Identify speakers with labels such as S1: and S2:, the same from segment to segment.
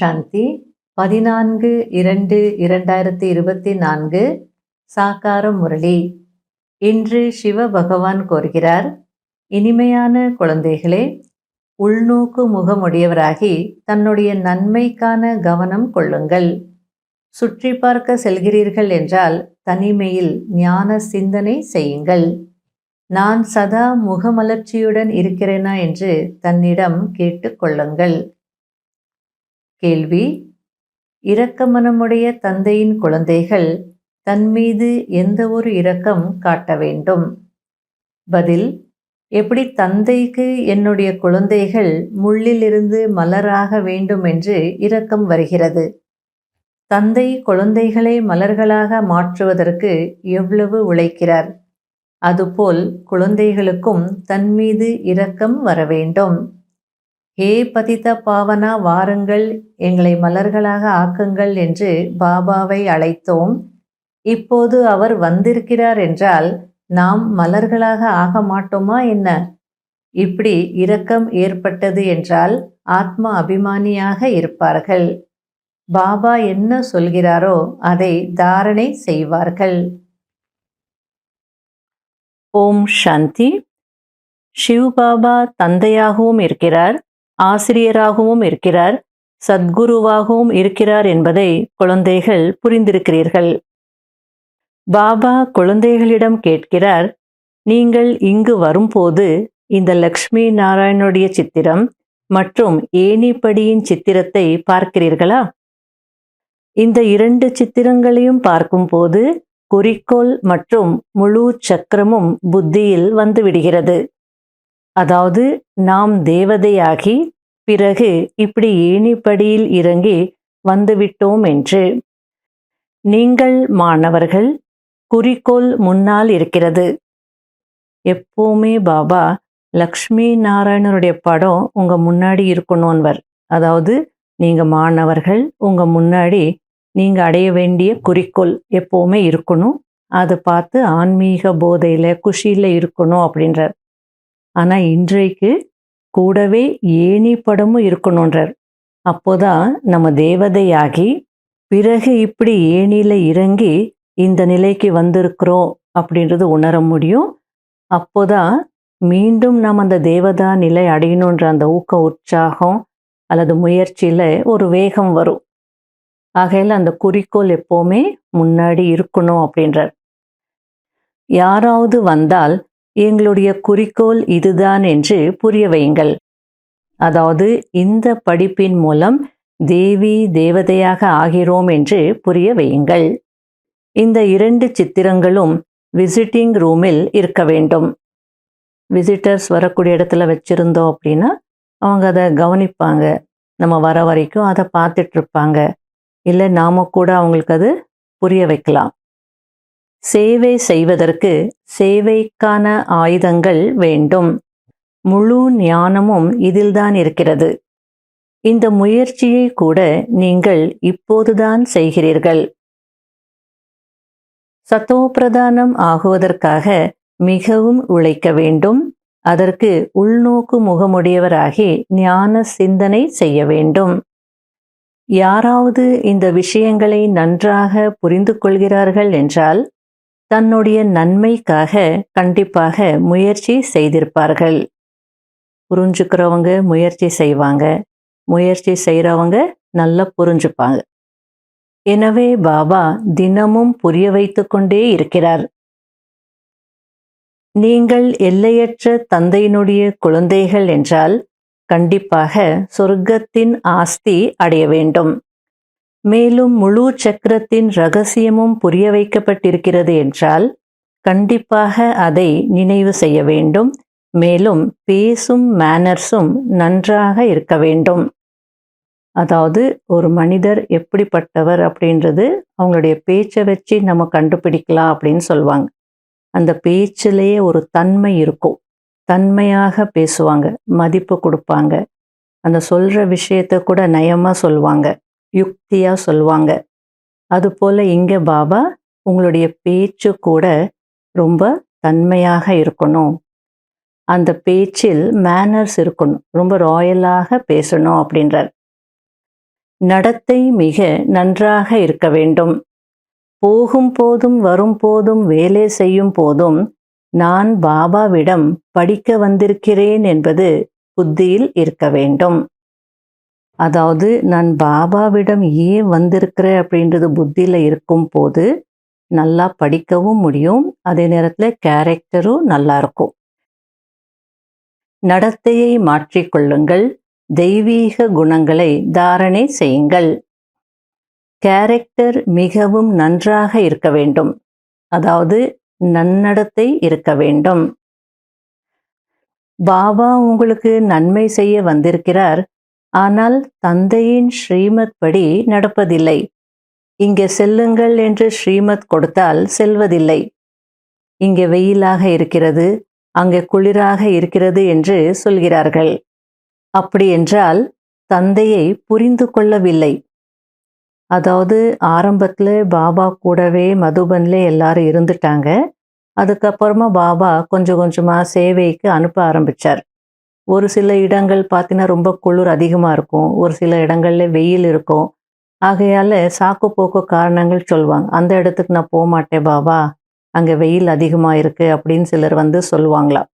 S1: சாந்தி 14/2/2024 சாகார முரளி. இன்று சிவ பகவான் கோருகிறார், இனிமையான குழந்தைகளே, உள்நோக்கு முகமுடையவராகி தன்னுடைய நன்மைக்கான கவனம் கொள்ளுங்கள். சுற்றி பார்க்க செல்கிறீர்கள் என்றால் தனிமையில் ஞான சிந்தனை செய்யுங்கள். நான் சதா முகமலர்ச்சியுடன் இருக்கிறேனா என்று தன்னிடம் கேட்டுக்கொள்ளுங்கள். கேள்வி: இரக்கமனமுடைய தந்தையின் குழந்தைகள் தன்மீது எந்த ஒரு இரக்கம் காட்ட வேண்டும்? பதில்: எப்படி தந்தைக்கு என்னுடைய குழந்தைகள் முள்ளிலிருந்து மலராக வேண்டும் என்று இரக்கம் வருகிறது, தந்தை குழந்தைகளை மலர்களாக மாற்றுவதற்கு எவ்வளவு உழைக்கிறார், அதுபோல் குழந்தைகளுக்கும் தன்மீது இரக்கம் வர வேண்டும். ஹே பதித பாவனா, வாருங்கள், எங்களை மலர்களாக ஆக்குங்கள் என்று பாபாவை அழைத்தோம். இப்போது அவர் வந்திருக்கிறார் என்றால் நாம் மலர்களாக ஆக மாட்டோமா என்ன? இப்படி இரக்கம் ஏற்பட்டது என்றால் ஆத்ம அபிமானியாக இருப்பார்கள். பாபா என்ன சொல்கிறாரோ அதை தாரணை செய்வார்கள். ஓம் சாந்தி. சிவ் பாபா தந்தையாகவும் இருக்கிறார், ஆசிரியராகவும் இருக்கிறார், சத்குருவாகவும் இருக்கிறார் என்பதை குழந்தைகள் புரிந்திருக்கிறீர்கள். பாபா குழந்தைகளிடம் கேட்கிறார், நீங்கள் இங்கு வரும்போது இந்த லக்ஷ்மி நாராயணனுடைய சித்திரம் மற்றும் ஏணிப்படியின் சித்திரத்தை பார்க்கிறீர்களா? இந்த இரண்டு சித்திரங்களையும் பார்க்கும்போது குறிக்கோள் மற்றும் முழு சக்கரமும் புத்தியில் வந்துவிடுகிறது. அதாவது நாம் தேவதையாகி பிறகு இப்படி ஏணிப்படியில் இறங்கி வந்துவிட்டோம் என்று. நீங்கள் மாணவர்கள், குறிக்கோள் முன்னால் இருக்கிறது. எப்பவுமே பாபா லக்ஷ்மி நாராயணனுடைய படம் உங்க முன்னாடி இருக்கணும்வர். அதாவது நீங்க மாணவர்கள், உங்க முன்னாடி நீங்க அடைய வேண்டிய குறிக்கோள் எப்பவுமே இருக்கணும். அதை பார்த்து ஆன்மீக போதையில குஷியில இருக்கணும் அப்படின்றார். ஆனா இன்றைக்கு கூடவே ஏணி படமும் இருக்கணுன்றார். அப்போதான் நம்ம தேவதையாகி பிறகு இப்படி ஏணியில இறங்கி இந்த நிலைக்கு வந்திருக்கிறோம் அப்படின்றது உணர முடியும். அப்போதான் மீண்டும் நாம் அந்த தேவதா நிலை அடையணுன்ற அந்த ஊக்க உற்சாகம் அல்லது முயற்சியில ஒரு வேகம் வரும். ஆகையில அந்த குறிக்கோள் எப்பவுமே முன்னாடி இருக்கணும் அப்படின்றார். யாராவது வந்தால் எங்களுடைய குறிக்கோள் இதுதான் என்று புரிய வையுங்கள். அதாவது இந்த படிப்பின் மூலம் தேவி தேவதையாக ஆகிறோம் என்று புரிய வையுங்கள். இந்த இரண்டு சித்திரங்களும் விசிட்டிங் ரூமில் இருக்க வேண்டும். விசிட்டர்ஸ் வரக்கூடிய இடத்துல வச்சிருந்தோம் அப்படின்னா அவங்க அதை கவனிப்பாங்க. நம்ம வர வரைக்கும் அதை பார்த்துட்டு இருப்பாங்க. இல்லை நாம கூட அவங்களுக்கு அது புரிய வைக்கலாம். சேவை செய்வதற்கு சேவைக்கான ஆயுதங்கள் வேண்டும். முழு ஞானமும் இதில்தான் இருக்கிறது. இந்த முயற்சியை கூட நீங்கள் இப்போதுதான் செய்கிறீர்கள். சத்தோப்பிரதானம் ஆகுவதற்காக மிகவும் உழைக்க வேண்டும். அதற்கு உள்நோக்கு முகமுடையவராகி ஞான சிந்தனை செய்ய வேண்டும். யாராவது இந்த விஷயங்களை நன்றாக புரிந்து கொள்கிறார்கள் என்றால் தன்னுடைய நன்மைக்காக கண்டிப்பாக முயற்சி செய்திருப்பார்கள். புரிஞ்சுக்கிறவங்க முயற்சி செய்வாங்க, முயற்சி செய்கிறவங்க நல்லா புரிஞ்சுப்பாங்க. எனவே பாபா தினமும் புரிய வைத்து கொண்டே இருக்கிறார். நீங்கள் எல்லையற்ற தந்தையினுடைய குழந்தைகள் என்றால் கண்டிப்பாக சொர்க்கத்தின் ஆஸ்தி அடைய வேண்டும். மேலும் முழு சக்கரத்தின் ரகசியமும் புரிய வைக்கப்பட்டிருக்கிறது என்றால் கண்டிப்பாக அதை நினைவு செய்ய வேண்டும். மேலும் பேசும் மேனர்ஸும் நன்றாக இருக்க வேண்டும். அதாவது ஒரு மனிதர் எப்படிப்பட்டவர் அப்படின்றது அவங்களுடைய பேச்சை வச்சு நம்ம கண்டுபிடிக்கலாம் அப்படின்னு சொல்லுவாங்க. அந்த பேச்சிலேயே ஒரு தன்மை இருக்கும். தன்மையாக பேசுவாங்க, மதிப்பு கொடுப்பாங்க. அந்த சொல்ற விஷயத்தை கூட நயமா சொல்லுவாங்க, யுக்தியா சொல்லுவாங்க. அதுபோல இங்க பாபா உங்களுடைய பேச்சு கூட ரொம்ப தன்மையாக இருக்கணும். அந்த பேச்சில் மேனர்ஸ் இருக்கணும், ரொம்ப ராயலாக பேசணும் அப்படின்றார். நடத்தை மிக நன்றாக இருக்க வேண்டும். போகும் போதும் வரும் போதும் வேலை செய்யும் போதும் நான் பாபாவிடம் படிக்க வந்திருக்கிறேன் என்பது புத்தியில் இருக்க வேண்டும். அதாவது நான் பாபாவிடம் ஏன் வந்திருக்கிறேன் அப்படின்றது புத்தியில் இருக்கும் போது நல்லா படிக்கவும் முடியும், அதே நேரத்தில் கேரக்டரும் நல்லா இருக்கும். நடத்தையை மாற்றிக்கொள்ளுங்கள், தெய்வீக குணங்களை தாரணை செய்யுங்கள். கேரக்டர் மிகவும் நன்றாக இருக்க வேண்டும், அதாவது நன்னடத்தை இருக்க வேண்டும். பாபா உங்களுக்கு நன்மை செய்ய வந்திருக்கிறார், ஆனால் தந்தையின் ஸ்ரீமத் படி நடப்பதில்லை. இங்கே செல்லுங்கள் என்று ஸ்ரீமத் கொடுத்தால் செல்வதில்லை. இங்கே வெயிலாக இருக்கிறது, அங்கே குளிராக இருக்கிறது என்று சொல்கிறார்கள். அப்படி என்றால் தந்தையை புரிந்து கொள்ளவில்லை. அதாவது ஆரம்பத்தில் பாபா கூடவே மதுபன்ல எல்லாரும் இருந்துட்டாங்க. அதுக்கப்புறமா பாபா கொஞ்சம் கொஞ்சமாக சேவைக்கு அனுப்ப ஆரம்பித்தார். ஒரு சில இடங்கள் பார்த்தீங்கன்னா ரொம்ப குளிர் அதிகமாக இருக்கும், ஒரு சில இடங்கள்ல வெயில் இருக்கும். ஆகையால் சாக்கு போக்கு காரணங்கள் சொல்லுவாங்க. அந்த இடத்துக்கு நான் போக மாட்டேன் பாபா, அங்கே வெயில் அதிகமாக இருக்குது அப்படின்னு சிலர் சொல்லுவாங்களாம்.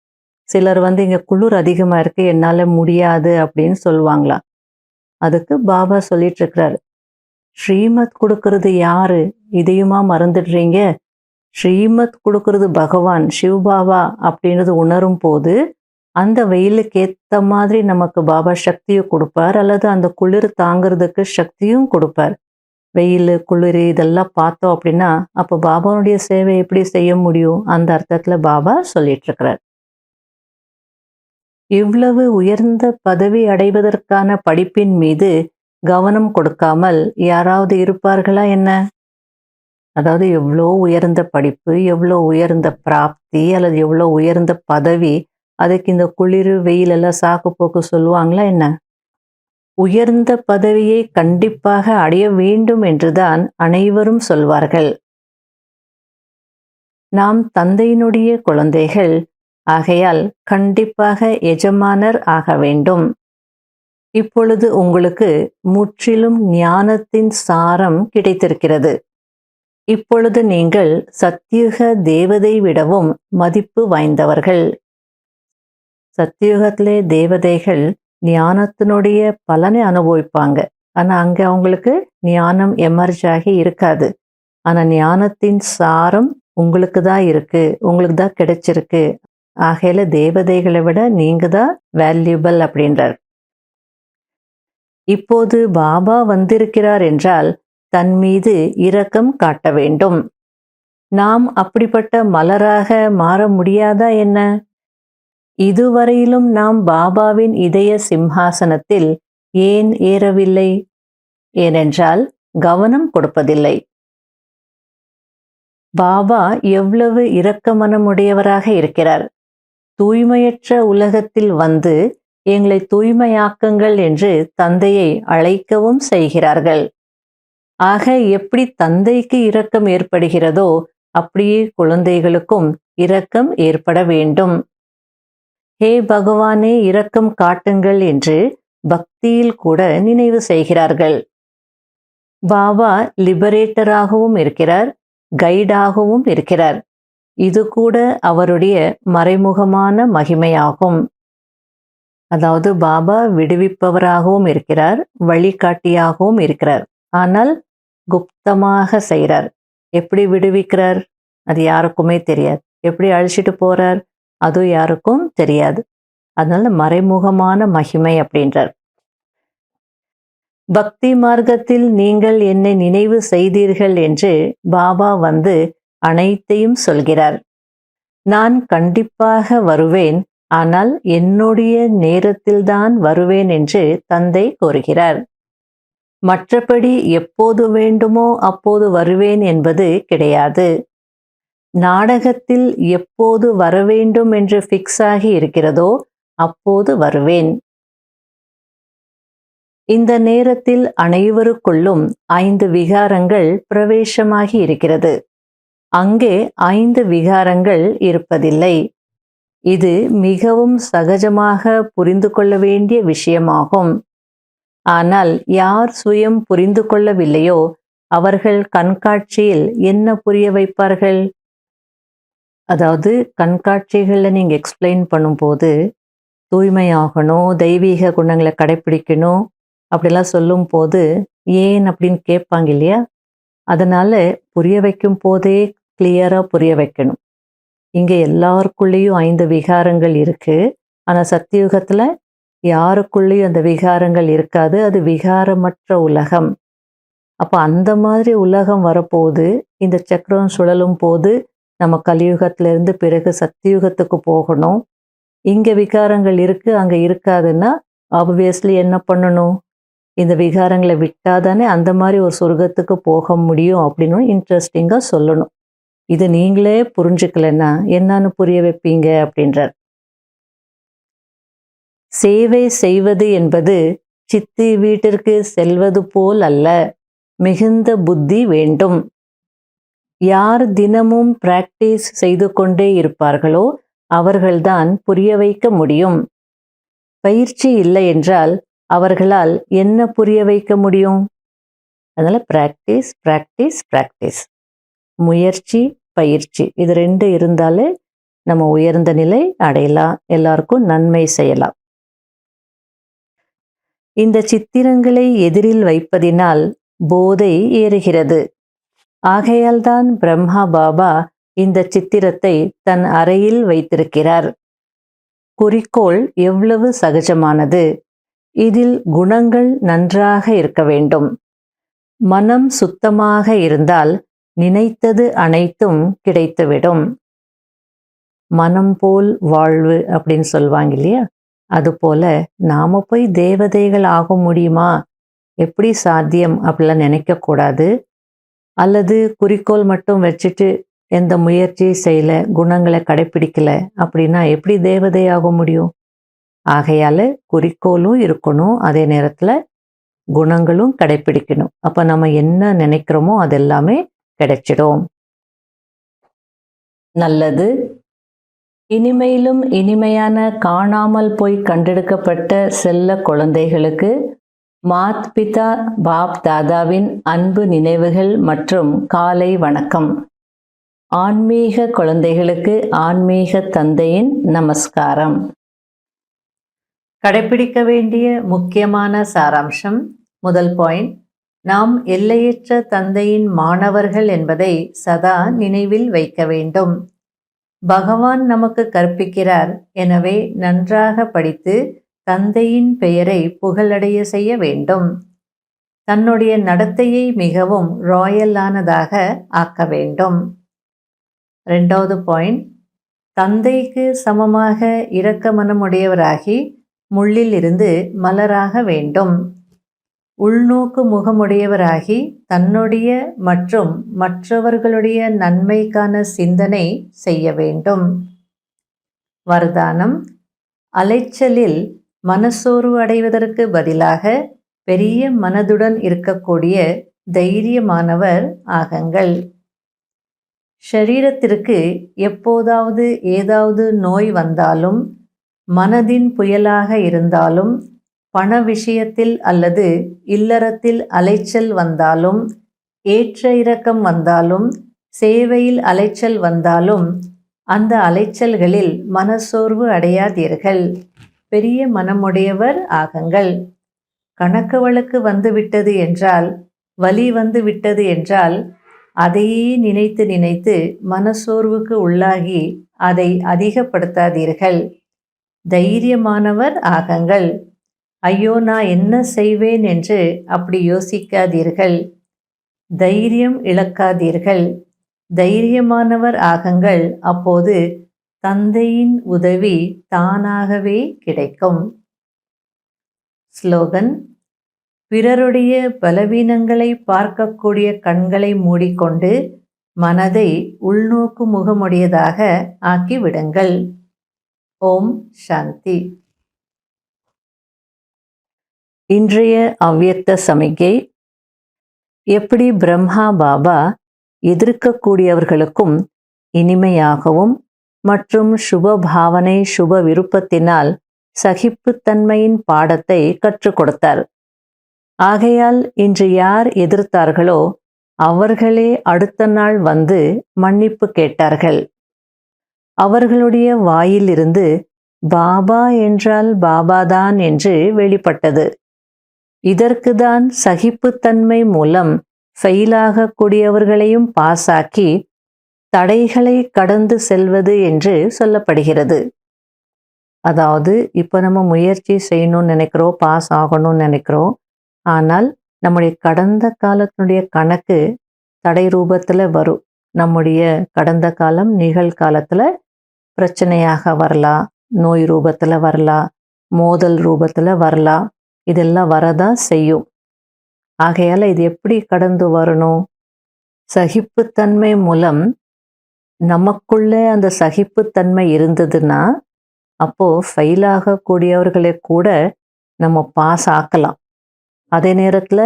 S1: சிலர் இங்கே குளிர் அதிகமாக இருக்குது, என்னால் முடியாது அப்படின்னு சொல்லுவாங்களாம். அதுக்கு பாபா சொல்லிட்டு இருக்கிறாரு, ஸ்ரீமத் கொடுக்கறது யாரு, இதையுமா மறந்துடுறீங்க? ஸ்ரீமத் கொடுக்கறது பகவான் சிவபாபா அப்படின்றது உணரும் போது அந்த வெயிலுக்கு ஏற்ற மாதிரி நமக்கு பாபா சக்தியை கொடுப்பார், அல்லது அந்த குளிர் தாங்கிறதுக்கு சக்தியும் கொடுப்பார். வெயில் குளிர் இதெல்லாம் பார்த்தோம் அப்படின்னா அப்போ பாபாவுடைய சேவை எப்படி செய்ய முடியும்? அந்த அர்த்தத்தில் பாபா சொல்லிட்டு இருக்கிறார். இவ்வளவு உயர்ந்த பதவி அடைவதற்கான படிப்பின் மீது கவனம் கொடுக்காமல் யாராவது இருப்பார்களா என்ன? அதாவது எவ்வளோ உயர்ந்த படிப்பு, எவ்வளோ உயர்ந்த பிராப்தி, அல்லது எவ்வளோ உயர்ந்த பதவி, அதுக்கு இந்த குளிர் வெயில் எல்லாம் சாக்கு போக்கு சொல்லுவாங்களா என்ன? உயர்ந்த பதவியை கண்டிப்பாக அடைய வேண்டும் என்றுதான் அனைவரும் சொல்வார்கள். நாம் தந்தையினுடைய குழந்தைகள், ஆகையால் கண்டிப்பாக எஜமானர் ஆக வேண்டும். இப்பொழுது உங்களுக்கு முற்றிலும் ஞானத்தின் சாரம் கிடைத்திருக்கிறது. இப்பொழுது நீங்கள் சத்யுக தேவதை விடவும் மதிப்பு வாய்ந்தவர்கள். சத்யுகத்திலே தேவதைகள் ஞானத்தினுடைய பலனை அனுபவிப்பாங்க, ஆனால் அங்கே அவங்களுக்கு ஞானம் எமர்ஜ் ஆகி இருக்காது. ஆனால் ஞானத்தின் சாரம் உங்களுக்கு தான் இருக்கு, உங்களுக்கு தான் கிடைச்சிருக்கு. ஆகையில தேவதைகளை விட நீங்க தான் வேல்யூபிள் அப்படின்றார். இப்போது பாபா வந்திருக்கிறார் என்றால் தன் மீது இரக்கம் காட்ட வேண்டும். நாம் அப்படிப்பட்ட மலராக மாற முடியாதா என்ன? இதுவரையிலும் நாம் பாபாவின் இதய சிம்ஹாசனத்தில் ஏன் ஏறவில்லை? ஏனென்றால் கவனம் கொடுப்பதில்லை. பாபா எவ்வளவு இரக்க மனமுடையவராக இருக்கிறார். தூய்மையற்ற உலகத்தில் வந்து எங்களை தூய்மையாக்குங்கள் என்று தந்தையை அழைக்கவும் செய்கிறார்கள். ஆக எப்படி தந்தைக்கு இரக்கம் ஏற்படுகிறதோ அப்படியே குழந்தைகளுக்கும் இரக்கம் ஏற்பட வேண்டும். ஹே பகவானே இரக்கம் காட்டுங்கள் என்று பக்தியில் கூட நினைவு செய்கிறார்கள். பாபா லிபரேட்டராகவும் இருக்கிறார், கைடாகவும் இருக்கிறார். இது கூட அவருடைய மறைமுகமான மகிமையாகும். அதாவது பாபா விடுவிப்பவராகவும் இருக்கிறார், வழிகாட்டியாகவும் இருக்கிறார். ஆனால் குப்தமாக செய்கிறார். எப்படி விடுவிக்கிறார் அது யாருக்குமே தெரியாது. எப்படி அழிச்சிட்டு போறார் அது யாருக்கும் தெரியாது. அதனால மறைமுகமான மகிமை அப்படின்றார். பக்தி மார்க்கத்தில் நீங்கள் என்னை நினைவு செய்தீர்கள் என்று பாபா வந்து அனைத்தையும் சொல்கிறார். நான் கண்டிப்பாக வருவேன், ஆனால் என்னுடைய நேரத்தில்தான் வருவேன் என்று தந்தை கூறுகிறார். மற்றபடி எப்போது வேண்டுமோ அப்போது வருவேன் என்பது கிடையாது. நாடகத்தில் எப்போது வரவேண்டும் என்று ஃபிக்ஸ் ஆகி இருக்கிறதோ அப்போது வருவேன். இந்த நேரத்தில் அனைவருக்குள்ளும் 5 விகாரங்கள் பிரவேசமாகி இருக்கிறது. அங்கே 5 விகாரங்கள் இருப்பதில்லை. இது மிகவும் சகஜமாக புரிந்து கொள்ள வேண்டிய விஷயமாகும். ஆனால் யார் சுயம் புரிந்து கொள்ளவில்லையோ அவர்கள் கண்காட்சியில் என்ன புரிய வைப்பார்கள்? அதாவது கண்காட்சிகளில் நீங்கள் எக்ஸ்பிளைன் பண்ணும்போது தூய்மையாகணும், தெய்வீக குணங்களை கடைப்பிடிக்கணும் அப்படிலாம் சொல்லும் போது ஏன் அப்படின்னு கேட்பாங்க இல்லையா? அதனால புரிய வைக்கும் போதே கிளியராக புரிய வைக்கணும். இங்கே எல்லாருக்குள்ளேயும் 5 விகாரங்கள் இருக்கு. ஆனால் சத்தியுகத்தில் யாருக்குள்ளேயும் அந்த விகாரங்கள் இருக்காது. அது விகாரமற்ற உலகம். அப்போ அந்த மாதிரி உலகம் வரப்போது இந்த சக்கரம் சுழலும் போது நம்ம கலியுகத்திலிருந்து பிறகு சத்தியுகத்துக்கு போகணும். இங்கே விகாரங்கள் இருக்கு, அங்கே இருக்காதுன்னா ஆப்வியஸ்லி என்ன பண்ணணும்? இந்த விகாரங்களை விட்டாதானே அந்த மாதிரி ஒரு சொர்க்கத்துக்கு போக முடியும் அப்படின்னு இன்ட்ரெஸ்டிங்காக சொல்லணும். இது நீங்களே புரிஞ்சுக்கலன்னா என்னன்னு புரிய வைப்பீங்க அப்படின்றார். சேவை செய்வது என்பது சித்தி வீட்டிற்கு செல்வது போல் அல்ல, மிகுந்த புத்தி வேண்டும். யார் தினமும் பிராக்டிஸ் செய்து கொண்டே இருப்பார்களோ அவர்கள்தான் புரிய வைக்க முடியும். பயிற்சி இல்லை என்றால் அவர்களால் என்ன புரிய வைக்க முடியும்? அதனால பிராக்டிஸ் பிராக்டிஸ் பிராக்டிஸ், முயற்சி பயிற்சி, இது 2 இருந்தாலே நம்ம உயர்ந்த நிலை அடையலாம், எல்லாருக்கும் நன்மை செய்யலாம். இந்த சித்திரங்களை எதிரில் வைப்பதினால் போதை ஏறுகிறது. ஆகையால் தான் பிரம்மா பாபா இந்த சித்திரத்தை தன் அறையில் வைத்திருக்கிறார். குறிக்கோள் எவ்வளவு சகஜமானது! இதில் குணங்கள் நன்றாக இருக்க வேண்டும். மனம் சுத்தமாக இருந்தால் நினைத்தது அனைத்தும் கிடைத்துவிடும். மனம் போல் வாழ்வு அப்படின்னு சொல்லுவாங்க இல்லையா? அதுபோல நாம போய் தேவதைகள் ஆக முடியுமா, எப்படி சாத்தியம் அப்படிலாம் நினைக்கக்கூடாது. அல்லது குறிக்கோள் மட்டும் வச்சுட்டு எந்த முயற்சி செய்யல, குணங்களை கடைப்பிடிக்கல அப்படின்னா எப்படி தேவதையாக முடியும்? ஆகையால குறிக்கோளும் இருக்கணும், அதே நேரத்தில் குணங்களும் கடைப்பிடிக்கணும். அப்போ நம்ம என்ன நினைக்கிறோமோ அதெல்லாமே கிடைச்சிடும். நல்லது. இனிமையிலும் இனிமையான காணாமல் போய் கண்டெடுக்கப்பட்ட செல்ல குழந்தைகளுக்கு மாத் பிதா பாப் தாதாவின் அன்பு நினைவுகள் மற்றும் காலை வணக்கம். ஆன்மீக குழந்தைகளுக்கு ஆன்மீக தந்தையின் நமஸ்காரம். கடைப்பிடிக்க வேண்டிய முக்கியமான சாராம்சம். முதல் பாயிண்ட், நாம் எல்லையற்ற தந்தையின் மாணவர்கள் என்பதை சதா நினைவில் வைக்க வேண்டும். பகவான் நமக்கு கற்பிக்கிறார், எனவே நன்றாக படித்து தந்தையின் பெயரை புகழடைய செய்ய வேண்டும். தன்னுடைய நடத்தையை மிகவும் ராயலானதாக ஆக்க வேண்டும். 2வது பாயிண்ட், தந்தைக்கு சமமாக இரக்க மனமுடையவராகி முள்ளில் இருந்து மலராக வேண்டும். உள்நோக்கு முகமுடையவராகி தன்னுடைய மற்றும் மற்றவர்களுடைய நன்மைக்கான சிந்தனை செய்ய வேண்டும். வரதானம், அலைச்சலில் மனசோர்வு அடைவதற்கு பதிலாக பெரிய மனதுடன் இருக்கக்கூடிய தைரியமானவர் ஆகுங்கள். ஷரீரத்திற்கு எப்போதாவது ஏதாவது நோய் வந்தாலும், மனதின் புயலாக இருந்தாலும், பண விஷயத்தில் அல்லது இல்லறத்தில் அலைச்சல் வந்தாலும், ஏற்ற இறக்கம் வந்தாலும், சேவையில் அலைச்சல் வந்தாலும், அந்த அலைச்சல்களில் மனசோர்வு அடையாதீர்கள். பெரிய மனமுடையவர் ஆகுங்கள். கணக்கு வழக்கு வந்துவிட்டது என்றால், வலி வந்து விட்டது என்றால், அதையே நினைத்து நினைத்து மனசோர்வுக்கு உள்ளாகி அதை அதிகப்படுத்தாதீர்கள். தைரியமானவர் ஆகுங்கள். ஐயோ நான் என்ன செய்வேன் என்று அப்படி யோசிக்காதீர்கள். தைரியம் இழக்காதீர்கள். தைரியமானவர் ஆகுங்கள். அப்போது தந்தையின் உதவி தானாகவே கிடைக்கும். ஸ்லோகன், பிறருடைய பலவீனங்களை பார்க்கக்கூடிய கண்களை மூடிக்கொண்டு மனதை உள்நோக்கு முகமுடையதாக ஆக்கிவிடுங்கள். ஓம் சாந்தி. இன்றைய அவ்யக்த சமிக்கை. எப்படி பிரம்மா பாபா எதிர்க்கக்கூடியவர்களுக்கும் இனிமையாகவும் மற்றும் சுப பாவனை சுப விருப்பத்தினால் சகிப்புத்தன்மையின் பாடத்தை கற்றுக் கொடுத்தார். ஆகையால் இன்று யார் எதிர்த்தார்களோ அவர்களே அடுத்த நாள் வந்து மன்னிப்பு கேட்டார்கள். அவர்களுடைய வாயிலிருந்து பாபா என்றால் பாபாதான் என்று வெளிப்பட்டது. இதற்குதான் சகிப்புத்தன்மை மூலம் ஃபெயிலாகக்கூடியவர்களையும் பாஸாக்கி தடைகளை கடந்து செல்வது என்று சொல்லப்படுகிறது. அதாவது இப்போ நம்ம முயற்சி செய்யணும்னு நினைக்கிறோம், பாஸ் ஆகணும்னு நினைக்கிறோம். ஆனால் நம்முடைய கடந்த காலத்தினுடைய கணக்கு தடை ரூபத்தில் வரும். நம்முடைய கடந்த காலம் நிகழ்காலத்தில் பிரச்சனையாக வரலாம், நோய் ரூபத்தில் வரலாம், மோதல் ரூபத்தில் வரலாம். இதெல்லாம் வரதான் செய்யும். ஆகையால் இது எப்படி கடந்து வரணும்? சகிப்புத்தன்மை மூலம் நமக்குள்ளே அந்த சகிப்புத்தன்மை இருந்ததுன்னா அப்போ ஃபெயிலாகக்கூடியவர்களை கூட நம்ம பாஸ் ஆக்கலாம். அதே நேரத்தில்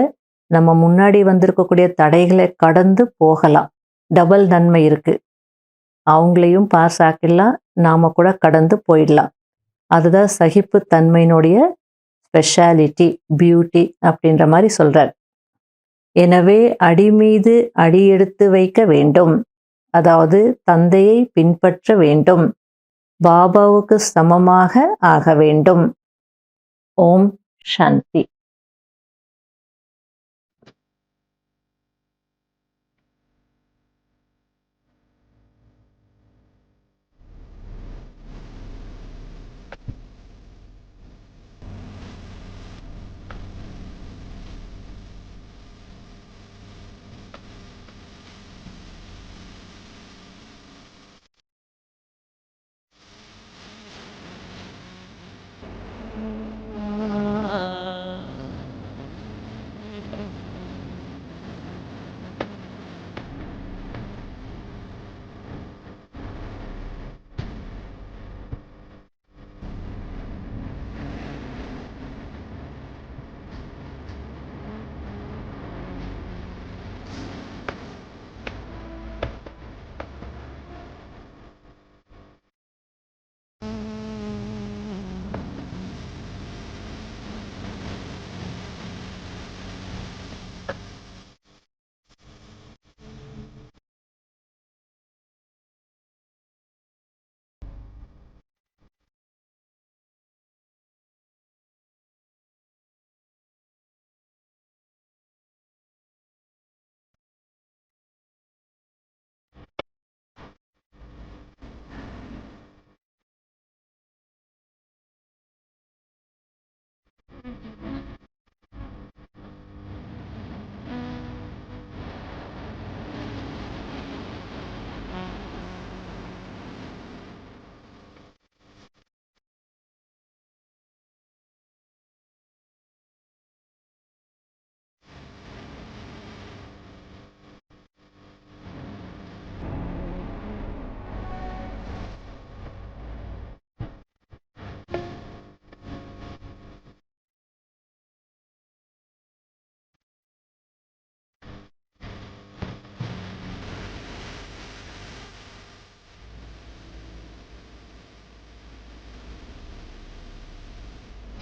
S1: நம்ம முன்னாடி வந்திருக்கக்கூடிய தடைகளை கடந்து போகலாம். டபுள் நன்மை இருக்கு. அவங்களையும் பாஸ் ஆக்கிடலாம், நாம கூட கடந்து போயிடலாம். அதுதான் சகிப்புத்தன்மையினுடைய ஸ்பெஷாலிட்டி, பியூட்டி அப்படின்ற மாதிரி சொல்றார். எனவே அடி மீது அடி எடுத்து வைக்க வேண்டும். அதாவது தந்தையை பின்பற்ற வேண்டும். பாபாவுக்கு சமமாக ஆக வேண்டும். ஓம் சாந்தி.